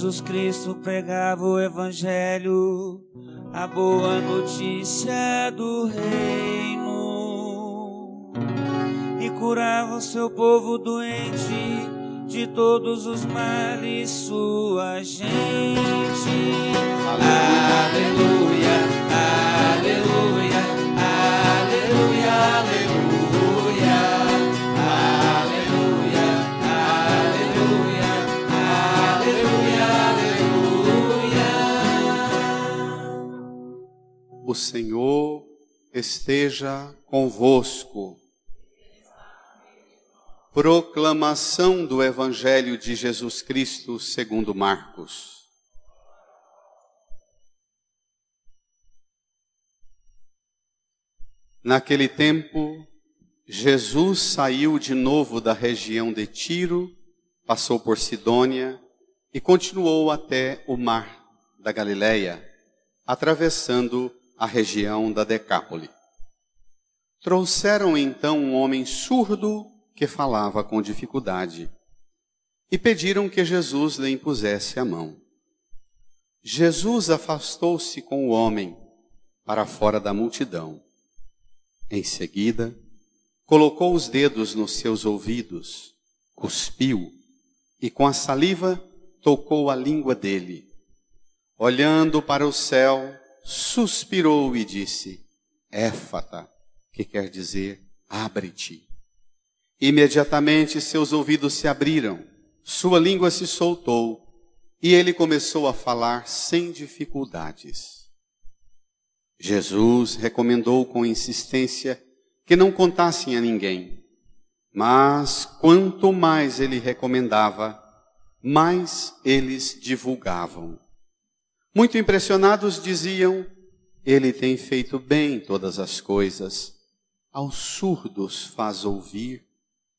Jesus Cristo pregava o Evangelho, a boa notícia do reino, e curava o seu povo doente de todos os males, sua gente. Aleluia, aleluia, aleluia, aleluia, aleluia, aleluia, aleluia, aleluia. O Senhor esteja convosco. Proclamação do Evangelho de Jesus Cristo segundo Marcos. Naquele tempo, Jesus saiu de novo da região de Tiro, passou por Sidônia e continuou até o mar da Galileia, atravessando a região da Decápole. Trouxeram então um homem surdo que falava com dificuldade, e pediram que Jesus lhe impusesse a mão. Jesus afastou-se com o homem para fora da multidão. Em seguida, colocou os dedos nos seus ouvidos, cuspiu e com a saliva tocou a língua dele. Olhando para o céu, suspirou e disse: Éfata, que quer dizer abre-te. Imediatamente seus ouvidos se abriram, sua língua se soltou e ele começou a falar sem dificuldades. Jesus recomendou com insistência que não contassem a ninguém, mas quanto mais ele recomendava, mais eles divulgavam. Muito impressionados diziam: ele tem feito bem todas as coisas, aos surdos faz ouvir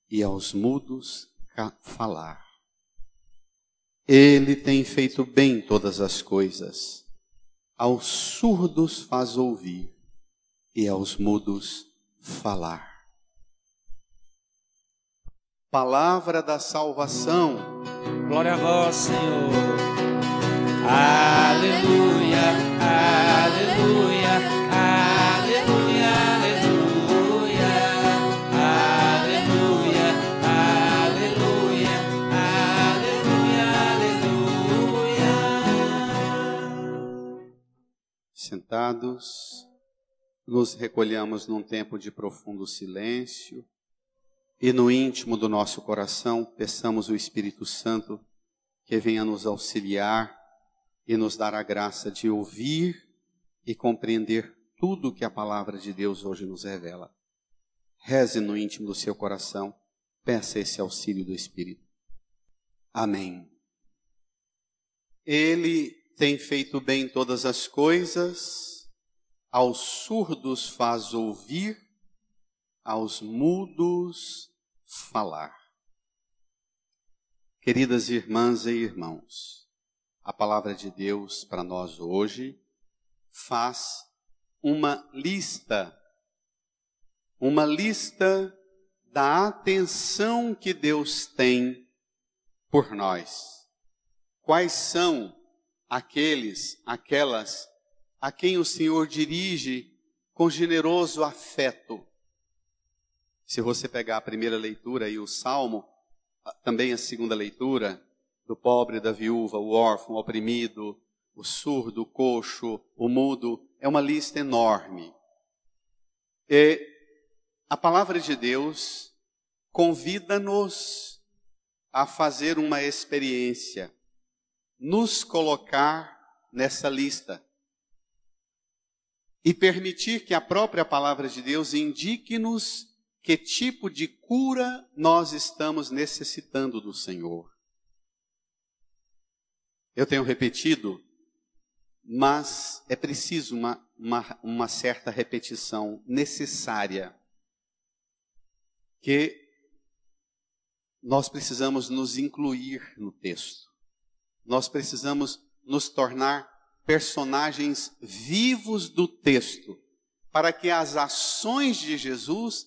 e aos mudos falar. Ele tem feito bem todas as coisas, aos surdos faz ouvir e aos mudos falar. Palavra da salvação. Glória a vós, Senhor. Aleluia, aleluia, aleluia, aleluia, aleluia, aleluia, aleluia, aleluia. Sentados, nos recolhamos num tempo de profundo silêncio e no íntimo do nosso coração peçamos o Espírito Santo que venha nos auxiliar e nos dar a graça de ouvir e compreender tudo que a palavra de Deus hoje nos revela. Reze no íntimo do seu coração, peça esse auxílio do Espírito. Amém. Ele tem feito bem todas as coisas, aos surdos faz ouvir, aos mudos falar. Queridas irmãs e irmãos, a palavra de Deus para nós hoje faz uma lista da atenção que Deus tem por nós. Quais são aquelas a quem o Senhor dirige com generoso afeto? Se você pegar a primeira leitura e o Salmo, também a segunda leitura, do pobre, da viúva, o órfão, o oprimido, o surdo, o coxo, o mudo, é uma lista enorme. E a palavra de Deus convida-nos a fazer uma experiência, nos colocar nessa lista e permitir que a própria palavra de Deus indique-nos que tipo de cura nós estamos necessitando do Senhor. Eu tenho repetido, mas é preciso uma certa repetição necessária, que nós precisamos nos incluir no texto. Nós precisamos nos tornar personagens vivos do texto, para que as ações de Jesus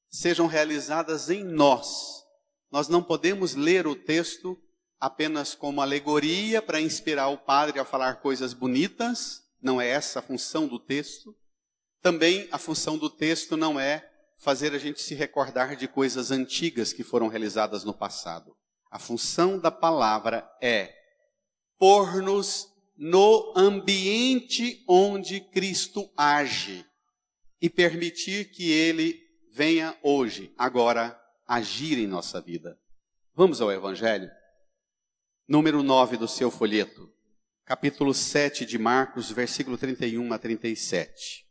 sejam realizadas em nós. Nós não podemos ler o texto apenas como alegoria para inspirar o padre a falar coisas bonitas, não é essa a função do texto. Também a função do texto não é fazer a gente se recordar de coisas antigas que foram realizadas no passado. A função da palavra é pôr-nos no ambiente onde Cristo age e permitir que Ele venha hoje, agora, agir em nossa vida. Vamos ao Evangelho? Número 9 do seu folheto, capítulo 7 de Marcos, versículo 31 a 37.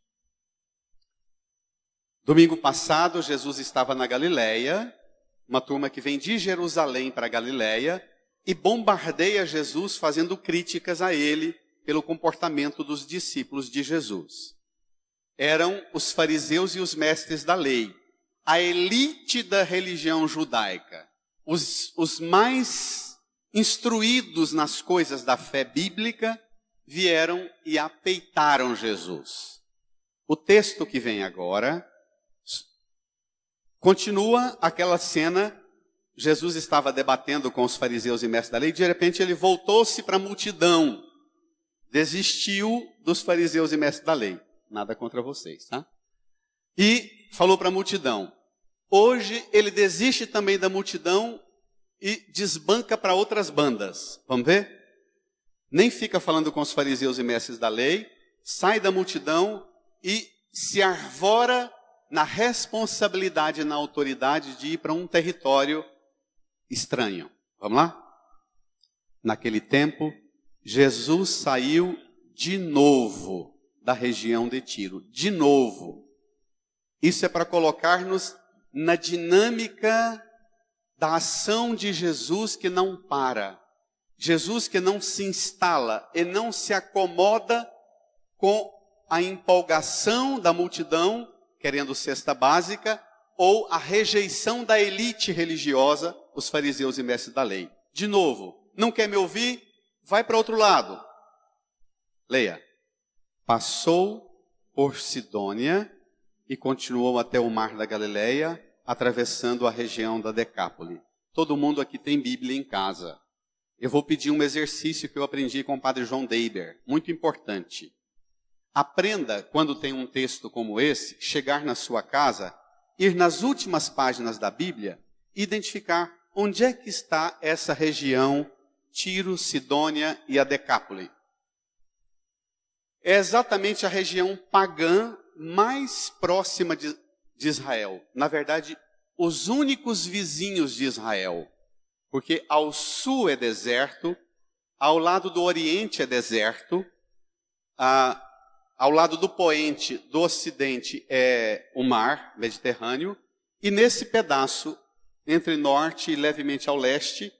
Domingo passado, Jesus estava na Galileia, uma turma que vem de Jerusalém para a Galileia, e bombardeia Jesus fazendo críticas a ele pelo comportamento dos discípulos de Jesus. Eram os fariseus e os mestres da lei, a elite da religião judaica, os mais instruídos nas coisas da fé bíblica, vieram e apeitaram Jesus. O texto que vem agora continua aquela cena. Jesus estava debatendo com os fariseus e mestres da lei, de repente ele voltou-se para a multidão, desistiu dos fariseus e mestres da lei. Nada contra vocês, tá? E falou para a multidão. Hoje ele desiste também da multidão e desbanca para outras bandas. Vamos ver? Nem fica falando com os fariseus e mestres da lei, sai da multidão e se arvora na responsabilidade e na autoridade de ir para um território estranho. Vamos lá? Naquele tempo, Jesus saiu de novo da região de Tiro. De novo. Isso é para colocar-nos na dinâmica da ação de Jesus que não para. Jesus que não se instala e não se acomoda com a empolgação da multidão, querendo cesta básica, ou a rejeição da elite religiosa, os fariseus e mestres da lei. De novo, não quer me ouvir? Vai para outro lado. Leia. Passou por Sidônia e continuou até o mar da Galileia, atravessando a região da Decápole. Todo mundo aqui tem Bíblia em casa. Eu vou pedir um exercício que eu aprendi com o padre João Deiber, muito importante. Aprenda, quando tem um texto como esse, chegar na sua casa, ir nas últimas páginas da Bíblia e identificar onde é que está essa região, Tiro, Sidônia e a Decápole. É exatamente a região pagã mais próxima de Israel. Na verdade, os únicos vizinhos de Israel. Porque ao sul é deserto, ao lado do oriente é deserto, ao lado do poente do ocidente é o mar Mediterrâneo, e nesse pedaço, entre norte e levemente ao leste,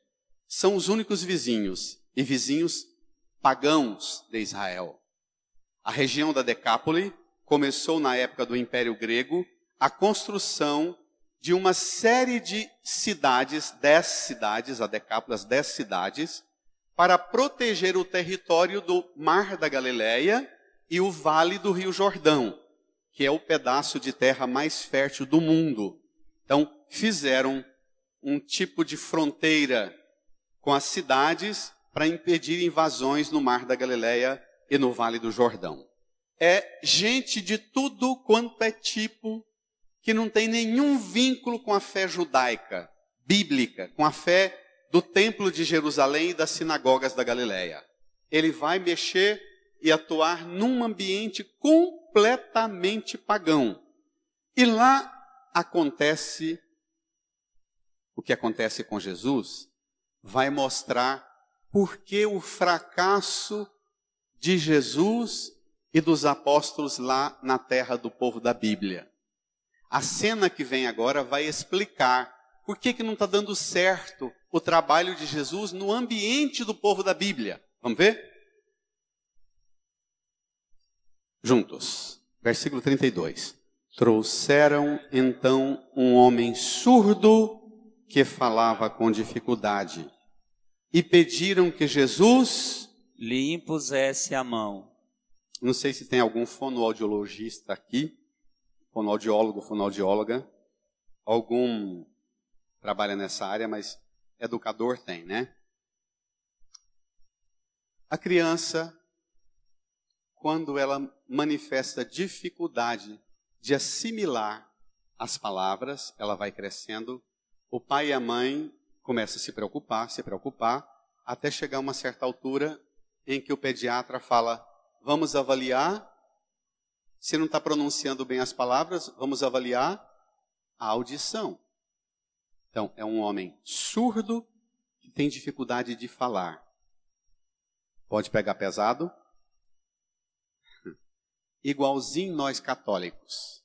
são os únicos vizinhos, e vizinhos pagãos de Israel. A região da Decápole começou na época do Império Grego a construção de uma série de cidades, 10 cidades, a Decápole, as 10 cidades, para proteger o território do Mar da Galileia e o Vale do Rio Jordão, que é o pedaço de terra mais fértil do mundo. Então, fizeram um tipo de fronteira com as cidades para impedir invasões no Mar da Galileia e no Vale do Jordão. É gente de tudo quanto é tipo, que não tem nenhum vínculo com a fé judaica, bíblica, com a fé do Templo de Jerusalém e das sinagogas da Galileia. Ele vai mexer e atuar num ambiente completamente pagão. E lá acontece o que acontece com Jesus, vai mostrar por que o fracasso de Jesus e dos apóstolos lá na terra do povo da Bíblia. A cena que vem agora vai explicar por que não está dando certo o trabalho de Jesus no ambiente do povo da Bíblia. Vamos ver? Juntos. Versículo 32. Trouxeram então um homem surdo que falava com dificuldade e pediram que Jesus lhe impusesse a mão. Não sei se tem algum fonoaudiologista aqui, fonoaudiólogo, fonoaudióloga, algum trabalha nessa área, mas educador tem, né? A criança, quando ela manifesta dificuldade de assimilar as palavras, ela vai crescendo, o pai e a mãe começam a se preocupar, até chegar a uma certa altura em que o pediatra fala, vamos avaliar, se não está pronunciando bem as palavras, vamos avaliar a audição. Então, é um homem surdo que tem dificuldade de falar. Pode pegar pesado? Igualzinho nós católicos.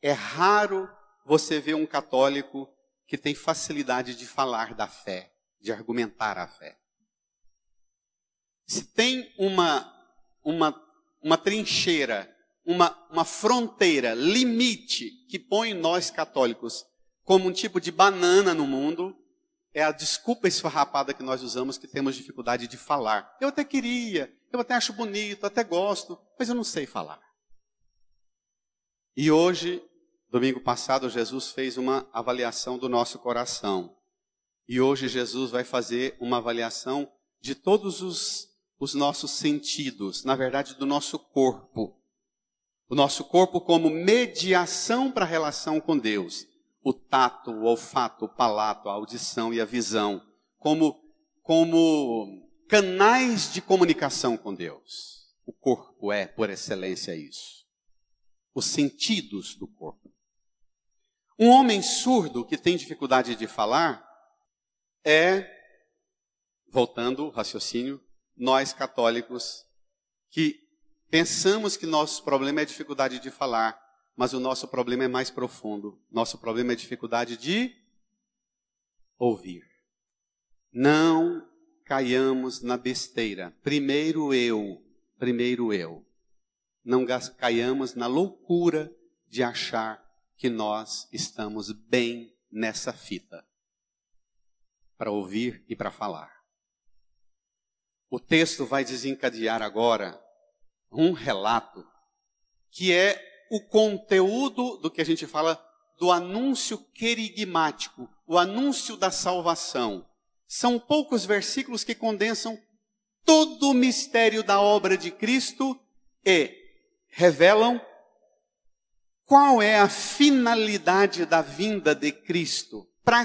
É raro você ver um católico que tem facilidade de falar da fé, de argumentar a fé. Se tem uma trincheira, uma fronteira, limite, que põe nós católicos como um tipo de banana no mundo, é a desculpa esfarrapada que nós usamos, que temos dificuldade de falar. Eu até queria, eu até acho bonito, até gosto, mas eu não sei falar. E hoje, domingo passado, Jesus fez uma avaliação do nosso coração. E hoje Jesus vai fazer uma avaliação de todos os nossos sentidos, na verdade do nosso corpo. O nosso corpo como mediação para a relação com Deus. O tato, o olfato, o palato, a audição e a visão. Como canais de comunicação com Deus. O corpo é, por excelência, isso. Os sentidos do corpo. Um homem surdo que tem dificuldade de falar voltando ao raciocínio, nós católicos que pensamos que nosso problema é a dificuldade de falar, mas o nosso problema é mais profundo. Nosso problema é a dificuldade de ouvir. Não caiamos na besteira. Primeiro eu. Não caiamos na loucura de achar que nós estamos bem nessa fita. Para ouvir e para falar. O texto vai desencadear agora um relato que é o conteúdo do que a gente fala do anúncio querigmático, o anúncio da salvação. São poucos versículos que condensam todo o mistério da obra de Cristo e revelam qual é a finalidade da vinda de Cristo. Para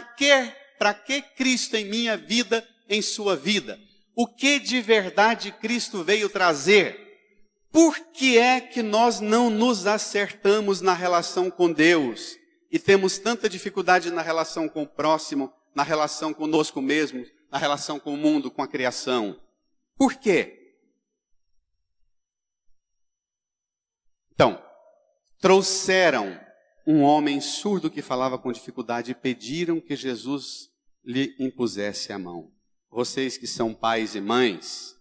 que Cristo em minha vida, em sua vida? O que de verdade Cristo veio trazer? Por que é que nós não nos acertamos na relação com Deus e temos tanta dificuldade na relação com o próximo, na relação conosco mesmos, na relação com o mundo, com a criação? Por quê? Então, trouxeram um homem surdo que falava com dificuldade e pediram que Jesus lhe impusesse a mão. Vocês que são pais e mães,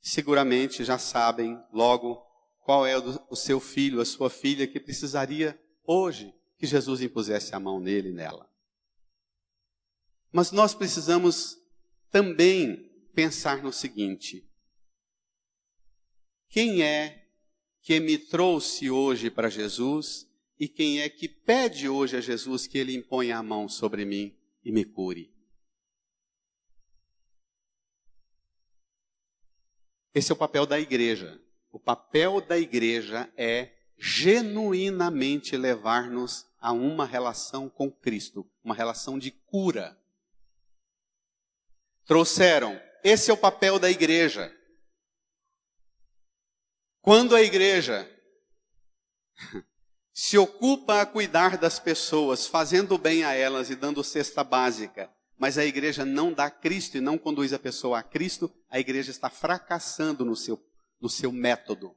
seguramente já sabem logo qual é o seu filho, a sua filha, que precisaria hoje que Jesus impusesse a mão nele e nela. Mas nós precisamos também pensar no seguinte: quem é que me trouxe hoje para Jesus e quem é que pede hoje a Jesus que ele imponha a mão sobre mim e me cure? Esse é o papel da igreja. O papel da igreja é genuinamente levar-nos a uma relação com Cristo, uma relação de cura. Trouxeram, esse é o papel da igreja. Quando a igreja se ocupa a cuidar das pessoas, fazendo bem a elas e dando cesta básica, mas a igreja não dá Cristo e não conduz a pessoa a Cristo, a igreja está fracassando no seu método.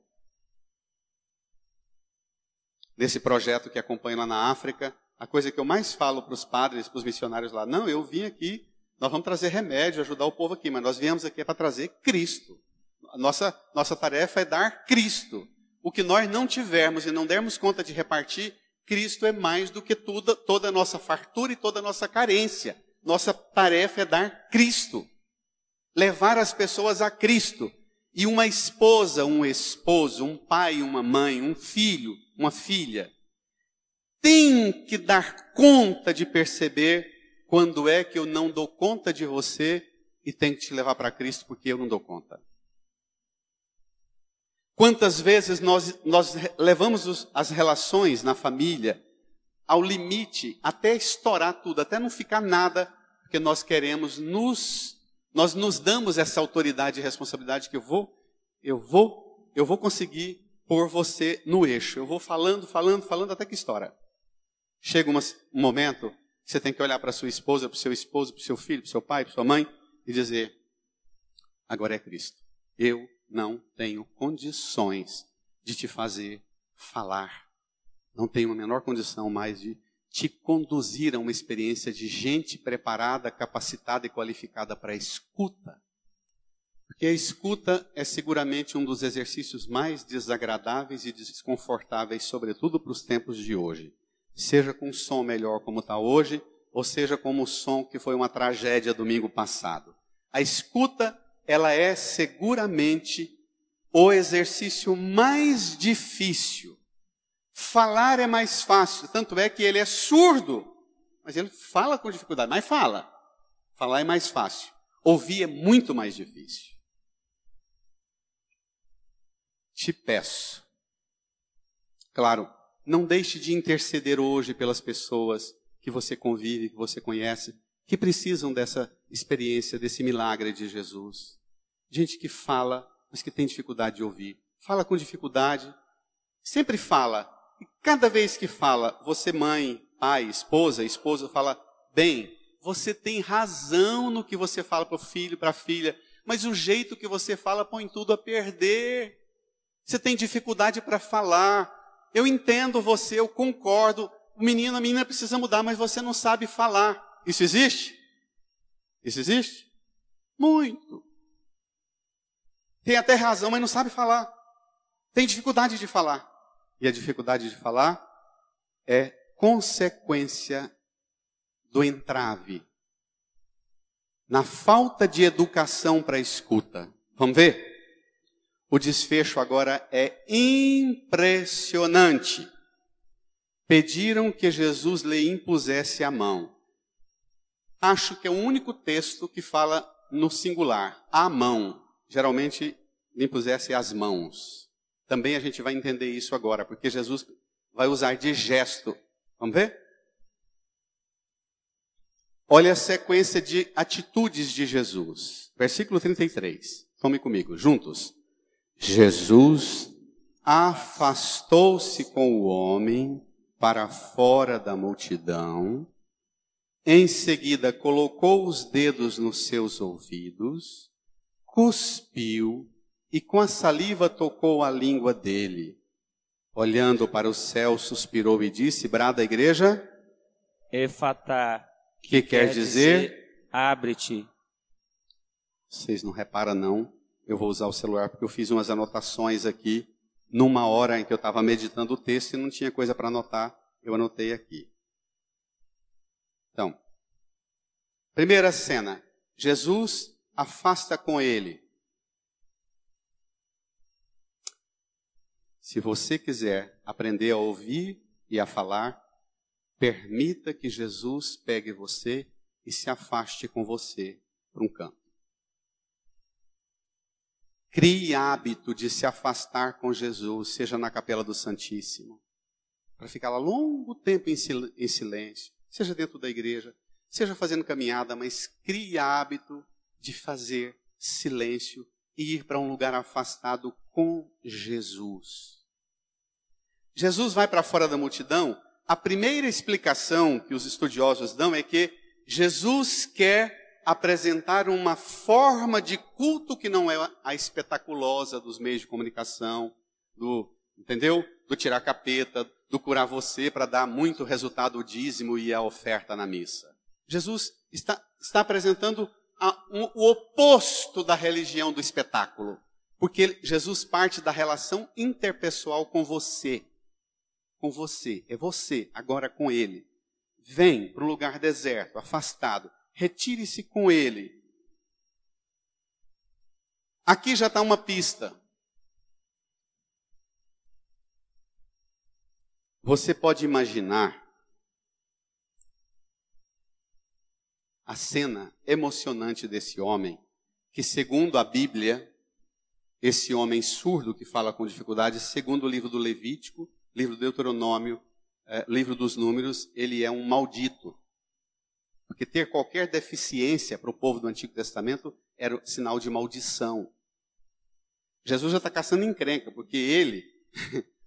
Nesse projeto que acompanho lá na África, a coisa que eu mais falo para os padres, para os missionários lá, não, eu vim aqui, nós vamos trazer remédio, ajudar o povo aqui, mas nós viemos aqui para trazer Cristo. A nossa tarefa é dar Cristo. O que nós não tivermos e não dermos conta de repartir, Cristo é mais do que toda a nossa fartura e toda a nossa carência. Nossa tarefa é dar Cristo. Levar as pessoas a Cristo. E uma esposa, um esposo, um pai, uma mãe, um filho, uma filha, tem que dar conta de perceber quando é que eu não dou conta de você e tenho que te levar para Cristo porque eu não dou conta. Quantas vezes nós levamos as relações na família ao limite, até estourar tudo, até não ficar nada, porque nós queremos nós nos damos essa autoridade e responsabilidade que eu vou conseguir pôr você no eixo. Eu vou falando até que estoura. Chega um momento que você tem que olhar para sua esposa, para o seu esposo, para o seu filho, para o seu pai, para sua mãe e dizer: agora é Cristo. Eu não tenho condições de te fazer falar. Não tenho a menor condição mais de te conduzir a uma experiência de gente preparada, capacitada e qualificada para a escuta. Porque a escuta é seguramente um dos exercícios mais desagradáveis e desconfortáveis, sobretudo para os tempos de hoje. Seja com um som melhor como está hoje, ou seja como o som que foi uma tragédia domingo passado. A escuta, ela é seguramente o exercício mais difícil. Falar é mais fácil, tanto é que ele é surdo, mas ele fala com dificuldade, mas fala. Falar é mais fácil, ouvir é muito mais difícil. Te peço, claro, não deixe de interceder hoje pelas pessoas que você convive, que você conhece, que precisam dessa experiência, desse milagre de Jesus. Gente que fala, mas que tem dificuldade de ouvir. Fala com dificuldade, sempre fala. E cada vez que fala, você mãe, pai, esposa fala, bem, você tem razão no que você fala para o filho, para a filha, mas o jeito que você fala põe tudo a perder. Você tem dificuldade para falar. Eu entendo você, eu concordo. O menino, a menina precisa mudar, mas você não sabe falar. Isso existe? Isso existe? Muito. Tem até razão, mas não sabe falar. Tem dificuldade de falar. E a dificuldade de falar é consequência do entrave. Na falta de educação para a escuta. Vamos ver? O desfecho agora é impressionante. Pediram que Jesus lhe impusesse a mão. Acho que é o único texto que fala no singular, a mão. Geralmente, lhe impusesse as mãos. Também a gente vai entender isso agora, porque Jesus vai usar de gesto. Vamos ver? Olha a sequência de atitudes de Jesus. Versículo 33. Tome comigo, juntos. Jesus afastou-se com o homem para fora da multidão. Em seguida, colocou os dedos nos seus ouvidos, cuspiu e com a saliva tocou a língua dele. Olhando para o céu, suspirou e disse, brada a igreja, Efatá, que quer dizer, abre-te. Vocês não reparam não, eu vou usar o celular porque eu fiz umas anotações aqui, numa hora em que eu estava meditando o texto e não tinha coisa para anotar, eu anotei aqui. Então, primeira cena, Jesus afasta com ele. Se você quiser aprender a ouvir e a falar, permita que Jesus pegue você e se afaste com você para um canto. Crie hábito de se afastar com Jesus, seja na Capela do Santíssimo, para ficar lá longo tempo em silêncio, seja dentro da igreja, seja fazendo caminhada, mas crie hábito de fazer silêncio e ir para um lugar afastado com Jesus. Jesus vai para fora da multidão. A primeira explicação que os estudiosos dão é que Jesus quer apresentar uma forma de culto que não é a espetaculosa dos meios de comunicação, entendeu? Do tirar capeta, do curar você para dar muito resultado o dízimo e a oferta na missa. Jesus está apresentando o oposto da religião do espetáculo, porque Jesus parte da relação interpessoal com você. Com você, é você, agora com ele. Vem para um lugar deserto, afastado. Retire-se com ele. Aqui já está uma pista. Você pode imaginar a cena emocionante desse homem, que segundo a Bíblia, esse homem surdo que fala com dificuldade, segundo o livro do Levítico, livro do Deuteronômio, livro dos Números, ele é um maldito. Porque ter qualquer deficiência para o povo do Antigo Testamento era sinal de maldição. Jesus já está caçando encrenca, porque ele,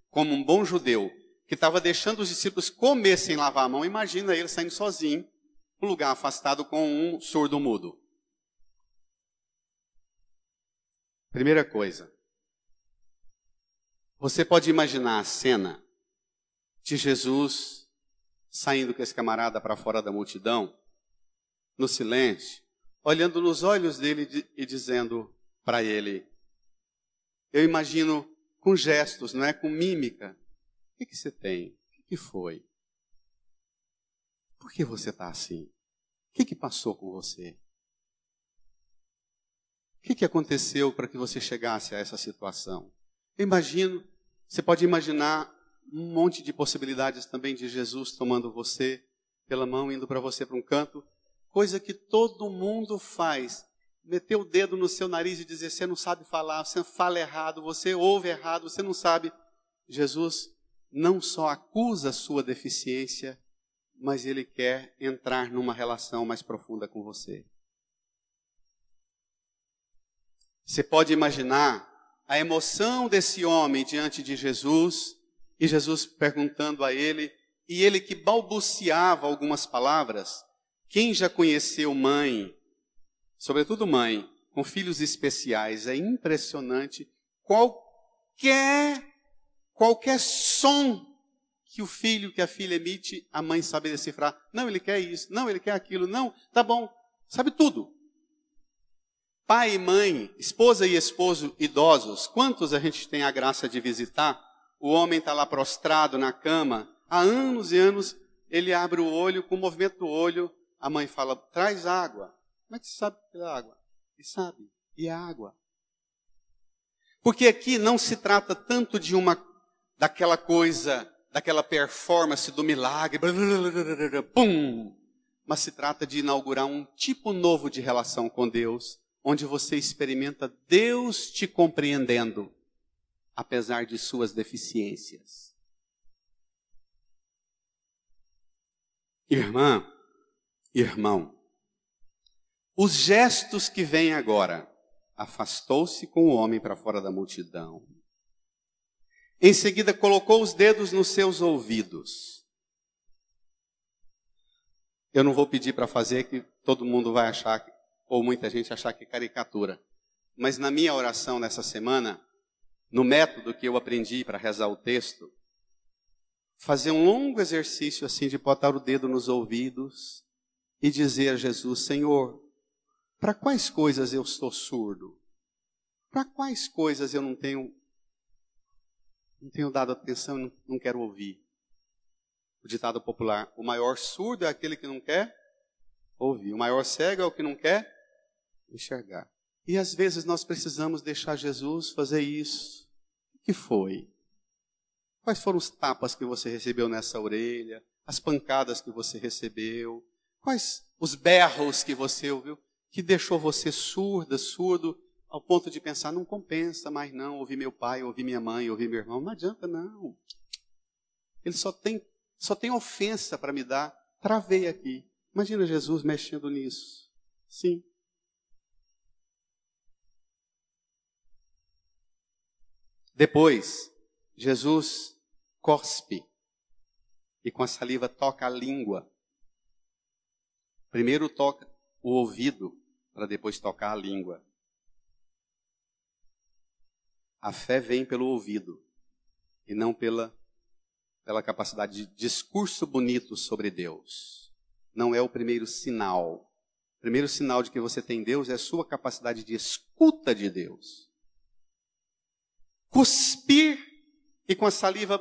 como um bom judeu, que estava deixando os discípulos comer sem lavar a mão, imagina ele saindo sozinho para um lugar afastado com um surdo mudo. Primeira coisa, você pode imaginar a cena de Jesus saindo com esse camarada para fora da multidão, no silêncio, olhando nos olhos dele e dizendo para ele, eu imagino com gestos, não é? Com mímica. O que você tem? O que foi? Por que você está assim? O que passou com você? O que aconteceu para que você chegasse a essa situação? Eu imagino, você pode imaginar um monte de possibilidades também de Jesus tomando você pela mão, indo para você para um canto, coisa que todo mundo faz. Meter o dedo no seu nariz e dizer, você não sabe falar, você fala errado, você ouve errado, você não sabe. Jesus não só acusa a sua deficiência, mas ele quer entrar numa relação mais profunda com você. Você pode imaginar a emoção desse homem diante de Jesus, e Jesus perguntando a ele, e ele que balbuciava algumas palavras. Quem já conheceu mãe, sobretudo mãe, com filhos especiais, é impressionante qualquer som que o filho, que a filha emite, a mãe sabe decifrar. Não, ele quer isso, não, ele quer aquilo, não, tá bom, sabe tudo. Pai e mãe, esposa e esposo idosos, quantos a gente tem a graça de visitar? O homem está lá prostrado na cama, há anos e anos, ele abre o olho, com o movimento do olho, a mãe fala, traz água. Como é que você sabe que é água? Ele sabe, e é água. Porque aqui não se trata tanto de daquela coisa, daquela performance do milagre, pum, mas se trata de inaugurar um tipo novo de relação com Deus, onde você experimenta Deus te compreendendo, apesar de suas deficiências. Irmã, irmão, os gestos que vêm agora, afastou-se com o homem para fora da multidão. Em seguida, colocou os dedos nos seus ouvidos. Eu não vou pedir para fazer, que todo mundo vai achar, ou muita gente achar que é caricatura. Mas na minha oração nessa semana, no método que eu aprendi para rezar o texto, fazer um longo exercício assim de botar o dedo nos ouvidos e dizer a Jesus, Senhor, para quais coisas eu estou surdo? Para quais coisas eu não tenho dado atenção, não quero ouvir? O ditado popular, o maior surdo é aquele que não quer ouvir. O maior cego é o que não quer enxergar. E às vezes nós precisamos deixar Jesus fazer isso. O que foi? Quais foram os tapas que você recebeu nessa orelha? As pancadas que você recebeu? Quais os berros que você ouviu? Que deixou você surdo, ao ponto de pensar, não compensa mais não, ouvir meu pai, ouvir minha mãe, ouvir meu irmão. Não adianta não. Ele só tem ofensa para me dar. Travei aqui. Imagina Jesus mexendo nisso. Sim. Depois, Jesus cospe e com a saliva toca a língua. Primeiro toca o ouvido, para depois tocar a língua. A fé vem pelo ouvido e não pela capacidade de discurso bonito sobre Deus. Não é o primeiro sinal. O primeiro sinal de que você tem Deus é a sua capacidade de escuta de Deus. Cuspir e com a saliva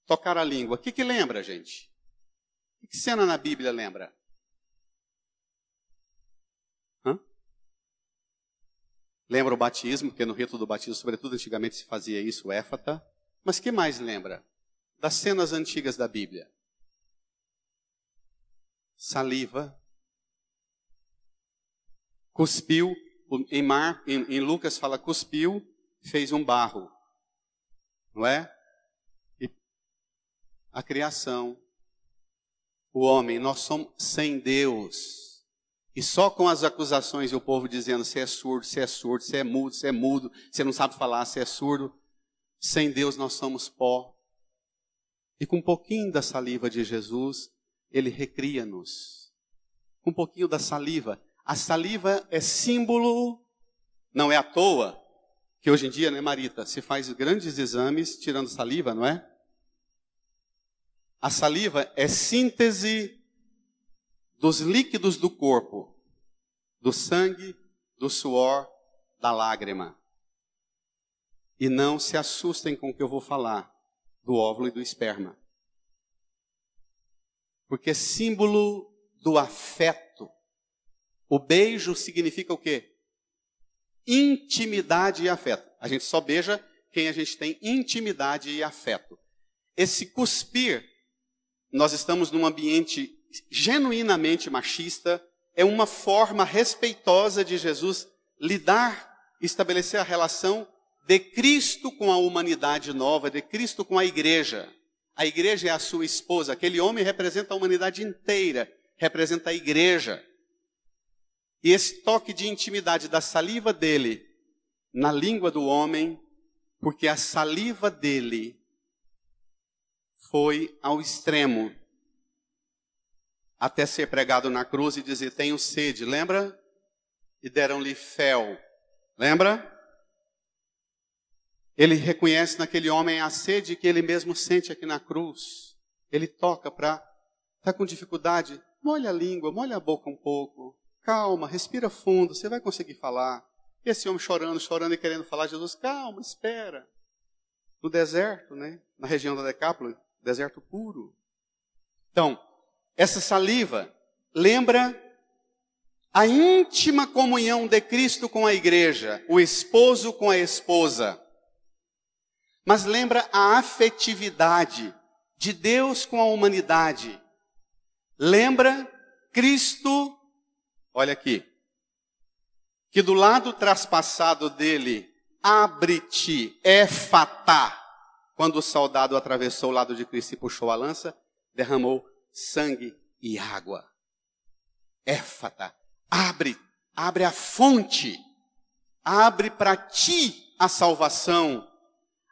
tocar a língua. O que lembra, gente? Que cena na Bíblia lembra? Lembra o batismo, porque no rito do batismo, sobretudo antigamente se fazia isso, o éfata. Mas que mais lembra? Das cenas antigas da Bíblia. Saliva Cuspiu, em Lucas fala cuspiu, fez um barro. Não é? E a criação, o homem, nós somos sem Deus. E só com as acusações e o povo dizendo, você é surdo, você é surdo, você é mudo, você não sabe falar, você é surdo. Sem Deus nós somos pó. E com um pouquinho da saliva de Jesus, Ele recria-nos. Com um pouquinho da saliva. A saliva é símbolo, não é à toa, que hoje em dia, né, Marita, se faz grandes exames tirando saliva, não é? A saliva é síntese dos líquidos do corpo, do sangue, do suor, da lágrima. E não se assustem com o que eu vou falar do óvulo e do esperma. Porque é símbolo do afeto. O beijo significa o quê? Intimidade e afeto. A gente só beija quem a gente tem intimidade e afeto. Esse cuspir, nós estamos num ambiente genuinamente machista, é uma forma respeitosa de Jesus lidar, estabelecer a relação de Cristo com a humanidade nova, de Cristo com a igreja. A igreja é a sua esposa. Aquele homem representa a humanidade inteira, representa a igreja. E esse toque de intimidade da saliva dele na língua do homem, porque a saliva dele foi ao extremo, até ser pregado na cruz e dizer, tenho sede, lembra? E deram-lhe fel, lembra? Ele reconhece naquele homem a sede que ele mesmo sente aqui na cruz. Ele toca para, está com dificuldade, molha a língua, molha a boca um pouco. Calma, respira fundo, você vai conseguir falar. E esse homem chorando e querendo falar, Jesus, calma, espera. No deserto, né? Na região da Decápolis, deserto puro. Então, essa saliva lembra a íntima comunhão de Cristo com a igreja, o esposo com a esposa. Mas lembra a afetividade de Deus com a humanidade. Lembra Cristo, olha aqui, que do lado traspassado dele, abre-te, éfatá, quando o soldado atravessou o lado de Cristo e puxou a lança, derramou sangue e água. Éfatá, abre a fonte, abre para ti a salvação,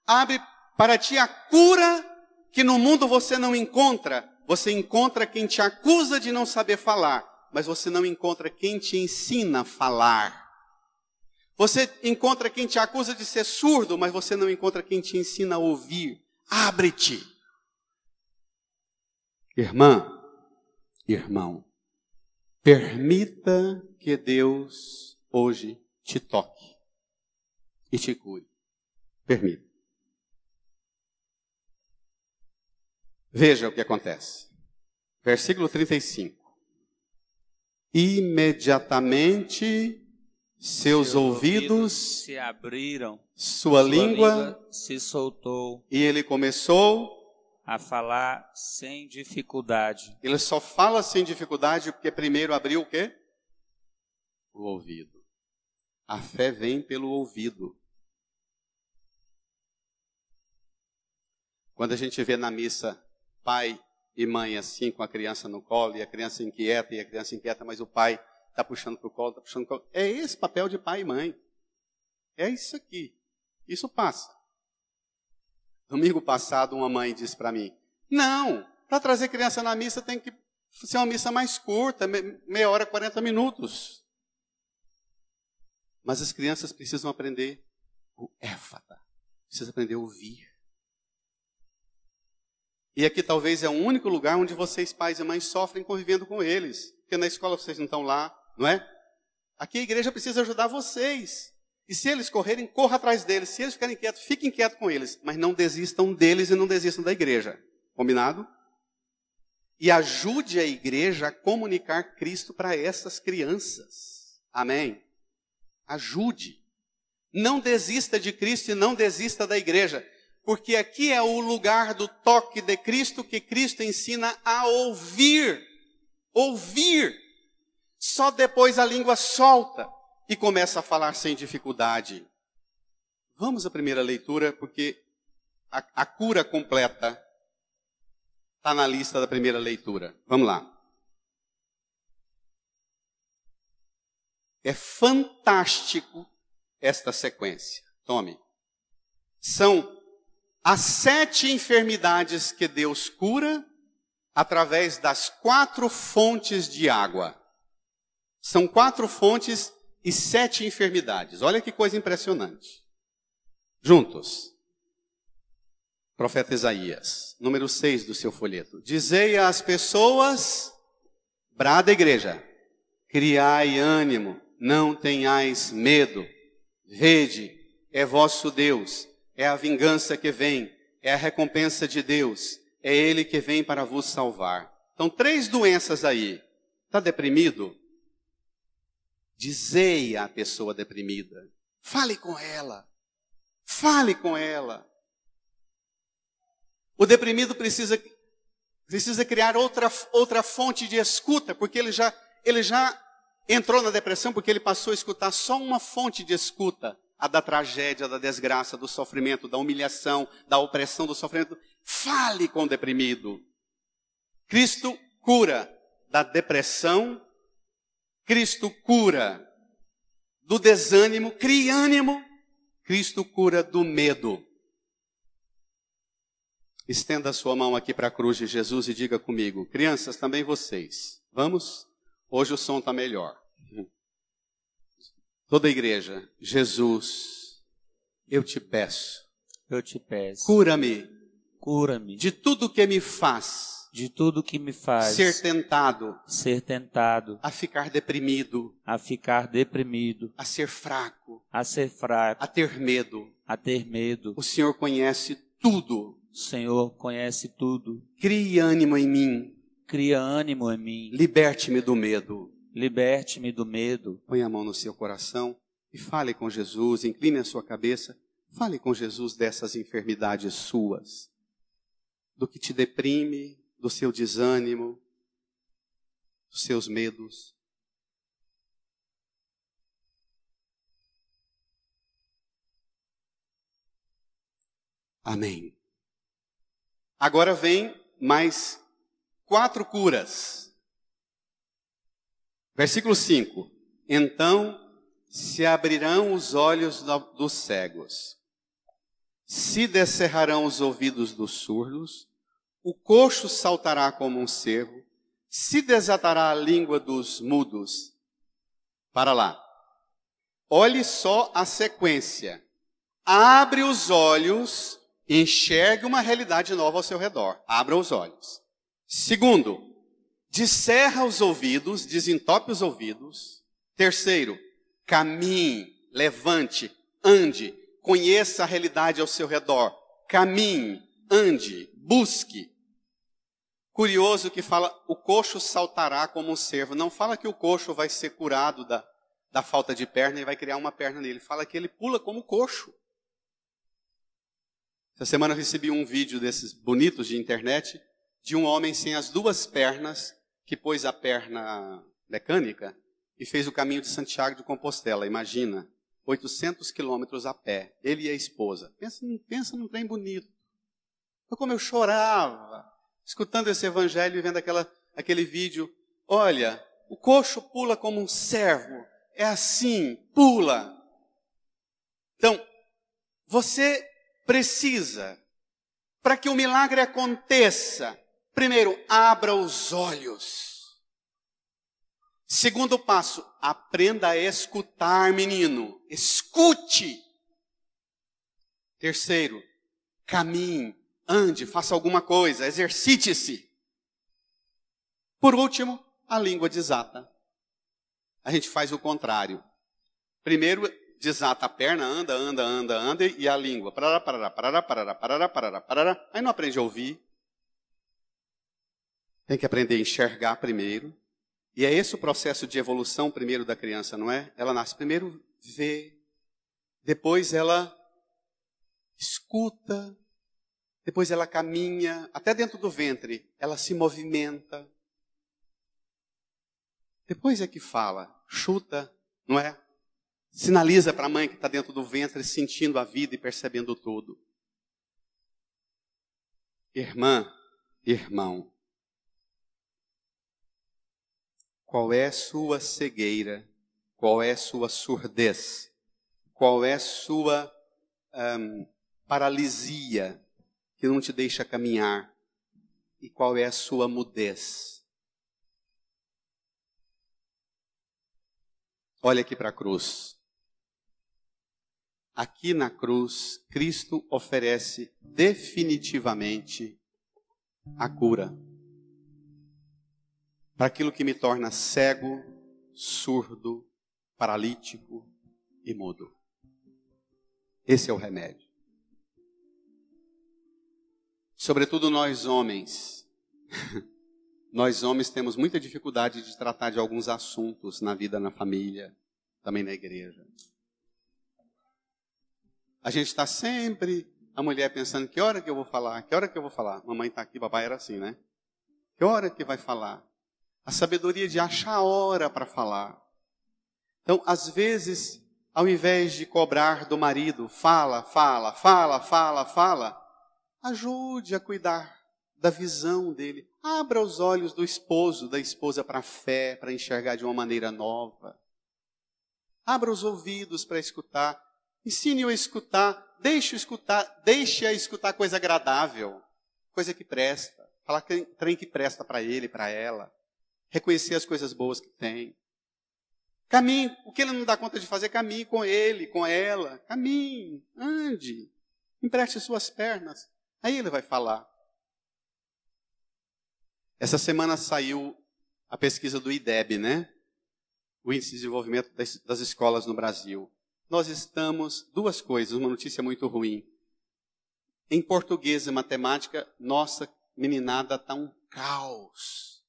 abre para ti a cura que no mundo você não encontra. Você encontra quem te acusa de não saber falar, mas você não encontra quem te ensina a falar. Você encontra quem te acusa de ser surdo, mas você não encontra quem te ensina a ouvir. Abre-te. Irmã, irmão, permita que Deus hoje te toque e te cure. Permita. Veja o que acontece. Versículo 35. Imediatamente seus ouvidos se abriram, sua língua se soltou, e ele começou a falar sem dificuldade. Ele só fala sem dificuldade porque primeiro abriu o quê? O ouvido. A fé vem pelo ouvido. Quando a gente vê na missa pai e mãe assim com a criança no colo e a criança inquieta, mas o pai está puxando para o colo, está puxando para o colo. É esse papel de pai e mãe. É isso aqui. Isso passa. Domingo passado, uma mãe disse para mim, não, para trazer criança na missa tem que ser uma missa mais curta, meia hora, 40 minutos. Mas as crianças precisam aprender o éfata. Precisam aprender a ouvir. E aqui talvez é o único lugar onde vocês, pais e mães, sofrem convivendo com eles. Porque na escola vocês não estão lá, não é? Aqui a igreja precisa ajudar vocês. E se eles correrem, corra atrás deles. Se eles ficarem quietos, fiquem quietos com eles. Mas não desistam deles e não desistam da igreja. Combinado? E ajude a igreja a comunicar Cristo para essas crianças. Amém? Ajude. Não desista de Cristo e não desista da igreja. Porque aqui é o lugar do toque de Cristo que Cristo ensina a ouvir. Ouvir. Só depois a língua solta e começa a falar sem dificuldade. Vamos à primeira leitura, porque a cura completa está na lista da primeira leitura. Vamos lá. É fantástico esta sequência. Tome. São as 7 enfermidades que Deus cura através das 4 fontes de água. São 4 fontes e 7 enfermidades. Olha que coisa impressionante. Juntos. Profeta Isaías, número 6 do seu folheto. Dizei às pessoas, brada igreja, criai ânimo, não tenhais medo. Vede, é vosso Deus, é a vingança que vem, é a recompensa de Deus, é Ele que vem para vos salvar. Então, 3 doenças aí. Está deprimido? Dizei à pessoa deprimida, fale com ela, fale com ela. O deprimido precisa criar outra fonte de escuta, porque ele já entrou na depressão porque ele passou a escutar só uma fonte de escuta, a da tragédia, da desgraça, do sofrimento, da humilhação, da opressão, do sofrimento. Fale com o deprimido. Cristo cura da depressão, Cristo cura do desânimo, cria ânimo, Cristo cura do medo. Estenda a sua mão aqui para a cruz de Jesus e diga comigo, crianças, também vocês, vamos? Hoje o som está melhor. Toda a igreja, Jesus, eu te peço, cura-me, cura-me de tudo que me faz ser tentado, a ficar deprimido, a ser fraco, a ter medo. O Senhor conhece tudo. Crie ânimo em mim. Liberte-me do medo. Põe a mão no seu coração e fale com Jesus, incline a sua cabeça, fale com Jesus dessas enfermidades suas, do que te deprime, do seu desânimo, dos seus medos. Amém. Agora vem mais 4 curas. Versículo 5. Então se abrirão os olhos dos cegos, se descerrarão os ouvidos dos surdos, o coxo saltará como um cervo, se desatará a língua dos mudos. Para lá. Olhe só a sequência. Abre os olhos, enxergue uma realidade nova ao seu redor. Abra os olhos. Segundo, descerra os ouvidos, desentope os ouvidos. Terceiro, caminhe, levante, ande, conheça a realidade ao seu redor. Caminhe, ande, busque. Curioso que fala, o coxo saltará como um cervo. Não fala que o coxo vai ser curado da falta de perna e vai criar uma perna nele. Fala que ele pula como coxo. Essa semana eu recebi um vídeo desses bonitos de internet, de um homem sem as 2 pernas, que pôs a perna mecânica e fez o caminho de Santiago de Compostela. Imagina, 800 quilômetros a pé, ele e a esposa. Pensa num trem bonito. Então, como eu chorava, escutando esse evangelho e vendo aquele vídeo. Olha, o coxo pula como um cervo. É assim, pula. Então, você precisa, para que o milagre aconteça, primeiro, abra os olhos. Segundo passo, aprenda a escutar, menino. Escute. Terceiro, caminhe, ande, faça alguma coisa, exercite-se. Por último, a língua desata. A gente faz o contrário. Primeiro, desata a perna, anda, e a língua. Parará. Aí não aprende a ouvir. Tem que aprender a enxergar primeiro. E é esse o processo de evolução primeiro da criança, não é? Ela nasce primeiro, vê. Depois ela escuta. Depois ela caminha. Até dentro do ventre, ela se movimenta. Depois é que fala, chuta, não é? Sinaliza para a mãe que está dentro do ventre, sentindo a vida e percebendo tudo. Irmã, irmão, qual é sua cegueira? Qual é sua surdez? Qual é sua paralisia que não te deixa caminhar? E qual é a sua mudez? Olha aqui para a cruz. Aqui na cruz, Cristo oferece definitivamente a cura para aquilo que me torna cego, surdo, paralítico e mudo. Esse é o remédio. Sobretudo nós homens. Nós homens temos muita dificuldade de tratar de alguns assuntos na vida, na família, também na igreja. A gente está sempre, a mulher pensando, que hora que eu vou falar? Que hora que eu vou falar? Mamãe está aqui, papai era assim, né? Que hora que vai falar? A sabedoria de achar a hora para falar. Então, às vezes, ao invés de cobrar do marido, fala, ajude a cuidar da visão dele. Abra os olhos do esposo, da esposa para a fé, para enxergar de uma maneira nova. Abra os ouvidos para escutar. Ensine-o a escutar, deixe-a escutar coisa agradável, coisa que presta. Falar trem que presta para ele, para ela. Reconhecer as coisas boas que tem. Caminhe, o que ele não dá conta de fazer, caminhe com ele, com ela. Caminhe, ande, empreste suas pernas. Aí ele vai falar. Essa semana saiu a pesquisa do IDEB, né? O Índice de Desenvolvimento das Escolas no Brasil. Nós estamos, duas coisas, uma notícia muito ruim. Em português e matemática, nossa meninada está um caos.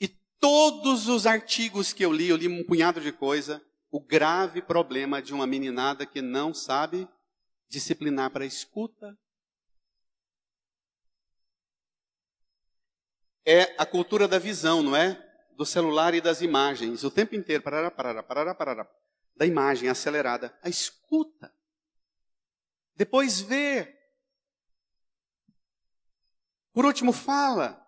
E todos os artigos que eu li um punhado de coisa, o grave problema de uma meninada que não sabe disciplinar para a escuta. É a cultura da visão, não é? Do celular e das imagens. O tempo inteiro, parará. Da imagem acelerada. A escuta. Depois vê. Por último, fala.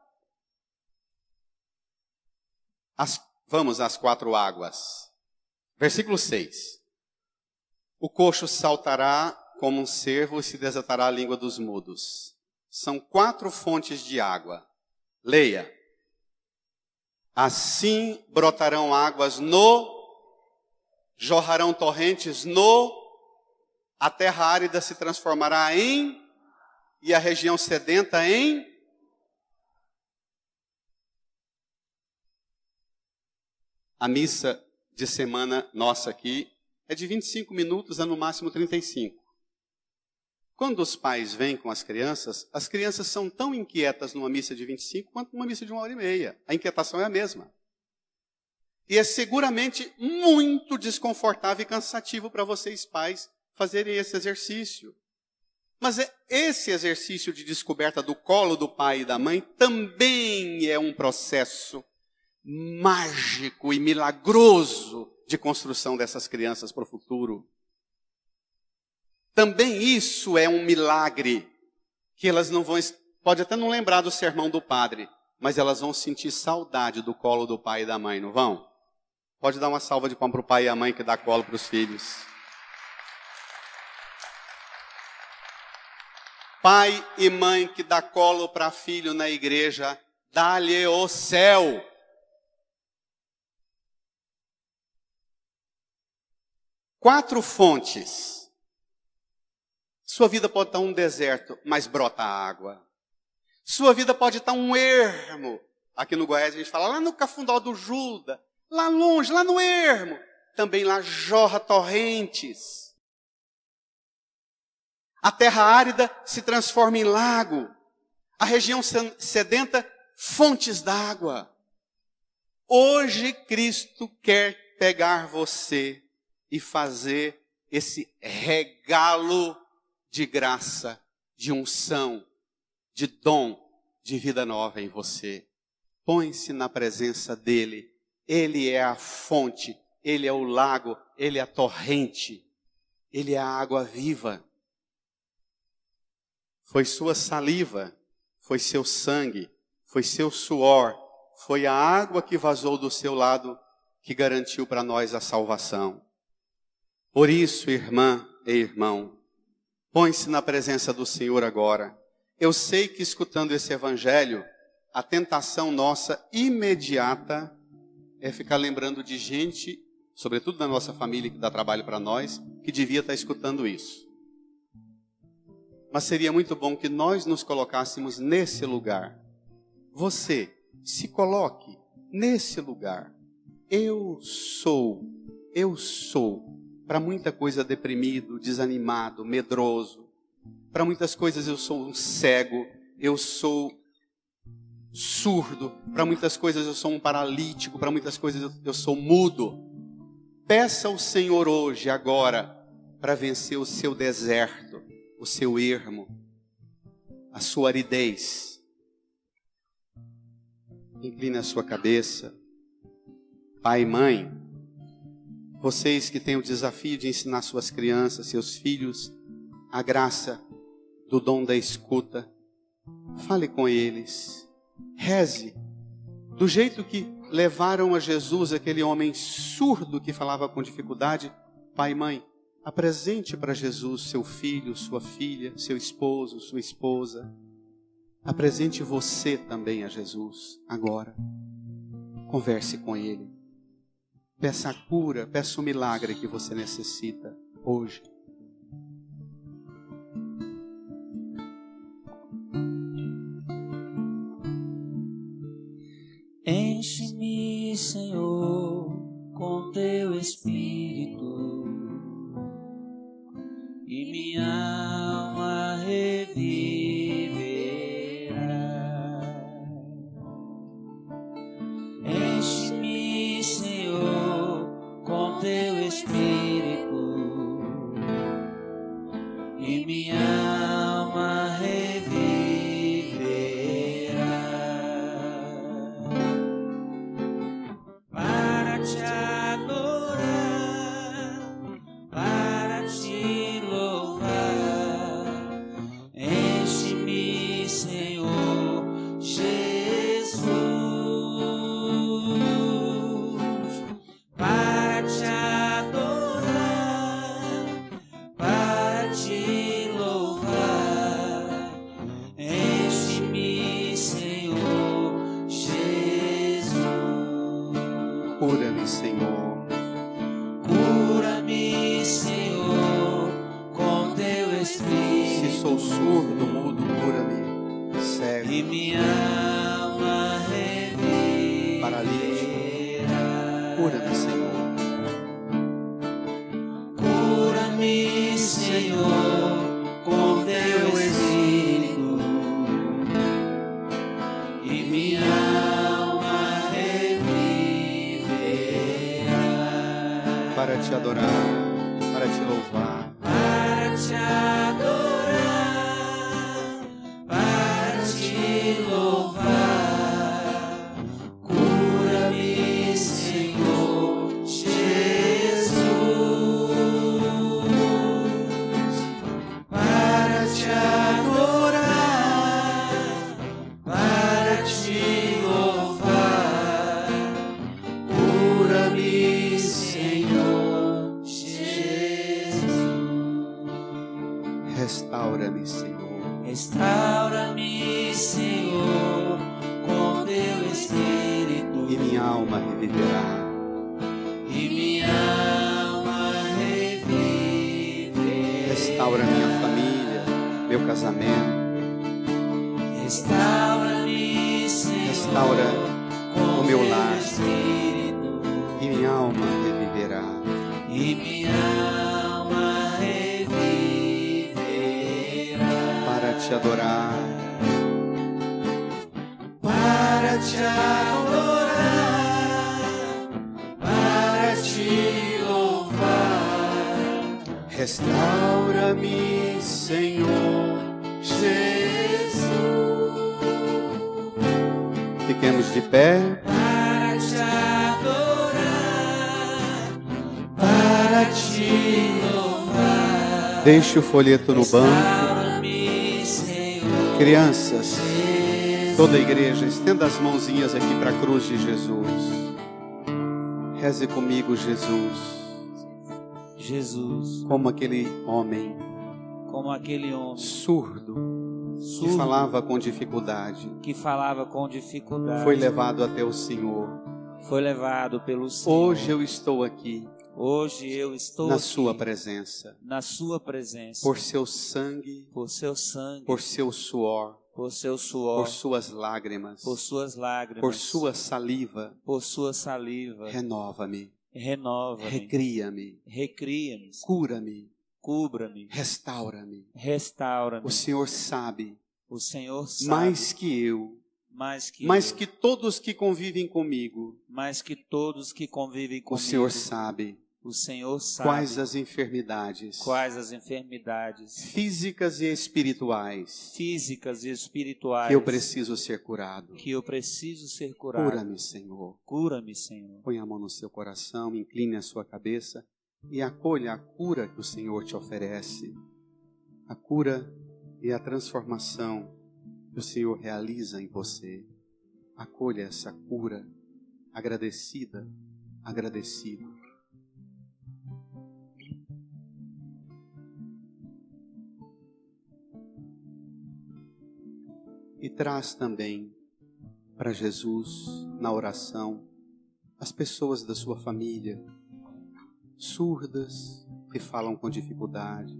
Vamos às 4 águas. Versículo 6. O coxo saltará como um cervo e se desatará a língua dos mudos. São 4 fontes de água. Leia. Assim brotarão águas jorrarão torrentes a terra árida se transformará e a região sedenta em. A missa de semana nossa aqui é de 25 minutos a no máximo 35. Quando os pais vêm com as crianças são tão inquietas numa missa de 25 quanto numa missa de 1h30. A inquietação é a mesma. E é seguramente muito desconfortável e cansativo para vocês, pais, fazerem esse exercício. Mas esse exercício de descoberta do colo do pai e da mãe também é um processo mágico e milagroso de construção dessas crianças para o futuro. Também isso é um milagre, que elas não vão, pode até não lembrar do sermão do padre, mas elas vão sentir saudade do colo do pai e da mãe, não vão? Pode dar uma salva de palmas para o pai e a mãe que dá colo para os filhos. Pai e mãe que dá colo para filho na igreja, dá-lhe o céu. Quatro fontes. Sua vida pode estar um deserto, mas brota água. Sua vida pode estar um ermo. Aqui no Goiás a gente fala, lá no Cafundó do Juda, lá longe, lá no ermo. Também lá jorra torrentes. A terra árida se transforma em lago. A região sedenta, fontes d'água. Hoje Cristo quer pegar você e fazer esse regalo de graça, de unção, de dom, de vida nova em você. Põe-se na presença dele Ele é a fonte, Ele é o lago, Ele é a torrente, Ele é a água viva. Foi sua saliva, foi seu sangue, foi seu suor, foi a água que vazou do seu lado que garantiu para nós a salvação. Por isso, irmã e irmão, põe-se na presença do Senhor agora. Eu sei que escutando esse evangelho, a tentação nossa imediata é ficar lembrando de gente, sobretudo da nossa família que dá trabalho para nós, que devia estar escutando isso. Mas seria muito bom que nós nos colocássemos nesse lugar. Você se coloque nesse lugar. Eu sou, para muita coisa deprimido, desanimado, medroso. Para muitas coisas eu sou um cego, eu sou surdo. Para muitas coisas eu sou um paralítico, para muitas coisas eu sou mudo. Peça ao Senhor hoje, agora, para vencer o seu deserto, o seu ermo, a sua aridez. Incline a sua cabeça. Pai e mãe, vocês que têm o desafio de ensinar suas crianças, seus filhos, a graça do dom da escuta, fale com eles, reze, do jeito que levaram a Jesus, aquele homem surdo que falava com dificuldade. Pai e mãe, apresente para Jesus seu filho, sua filha, seu esposo, sua esposa. Apresente você também a Jesus agora. Converse com Ele. Peça a cura, peça o milagre que você necessita hoje. Enche-me, Senhor, com teu Espírito, e minha alma reviverá. Enche-me, Senhor, com teu Espírito, e minha alma reviverá. Para te adorar, para te louvar, enche-me, Senhor Jesus. Para te adorar, para te louvar, enche-me, Senhor Jesus. Cura-me, Senhor. Cura-me, Senhor, com teu Espírito. Se sou surdo, mudo, cura-me. Cego, E minha alma reviverá. paralítico, cura-me, Senhor. Cura-me, Senhor, com teu Espírito, e minha alma reviverá. Para te adorar, para te louvar. Para te adorar, para te louvar, cura-me, Senhor Jesus. Para te adorar, para te louvar, cura-me, Senhor Jesus. Restaura-me, Senhor. Restaura-me, Senhor, com teu Espírito, E minha alma reviverá. e minha alma reviverá. Restaura minha família, meu casamento. Restaura-me, Senhor, Restaura com o meu teu lar. Espírito, E minha alma reviverá. e minha alma reviverá. Para te adorar, Para te adorar, para te louvar, restaura-me, Senhor Jesus. Jesus. Fiquemos de pé. Para te adorar, para te louvar. Deixe o folheto no banco. Restaura-me, Senhor. Crianças, toda a igreja, estenda as mãozinhas aqui para a cruz de Jesus. Reze comigo, Jesus. Jesus, Como aquele homem surdo que falava com dificuldade, foi levado até o Senhor. foi levado pelo Senhor. Hoje eu estou aqui na sua presença, por seu sangue, por seu suor, por suas lágrimas, por sua saliva. Renova-me, recria-me, cura-me, cubra-me, restaura-me. restaura-me. O Senhor sabe mais que eu, mais que todos que convivem comigo. O Senhor sabe quais as enfermidades físicas e espirituais que eu preciso ser curado. Cura-me, Senhor. Põe a mão no seu coração, incline a sua cabeça e acolha a cura que o Senhor te oferece. A cura e a transformação que o Senhor realiza em você. Acolha essa cura, agradecido. E traz também para Jesus, na oração, as pessoas da sua família, surdas, que falam com dificuldade,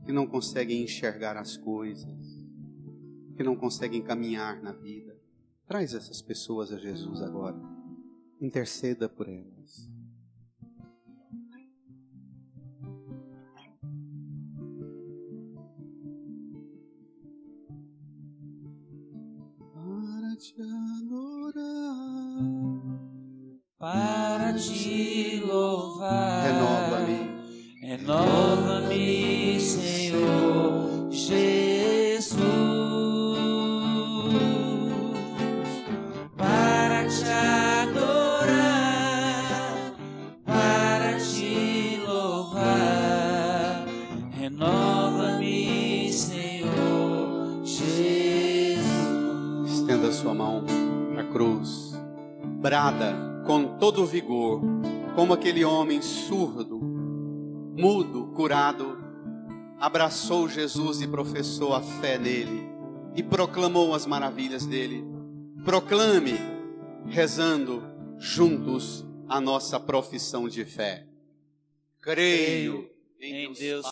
que não conseguem enxergar as coisas, que não conseguem caminhar na vida. Traz essas pessoas a Jesus agora. Interceda por elas. Para te adorar, para te louvar. Renova-me, Senhor Jesus, para te adorar, para te louvar. Renova-me, Senhor Jesus. Estenda sua mão para a cruz. Brada com todo vigor, como aquele homem surdo, mudo, curado, abraçou Jesus e professou a fé nele e proclamou as maravilhas dele. Proclame, rezando juntos a nossa profissão de fé. Creio em Deus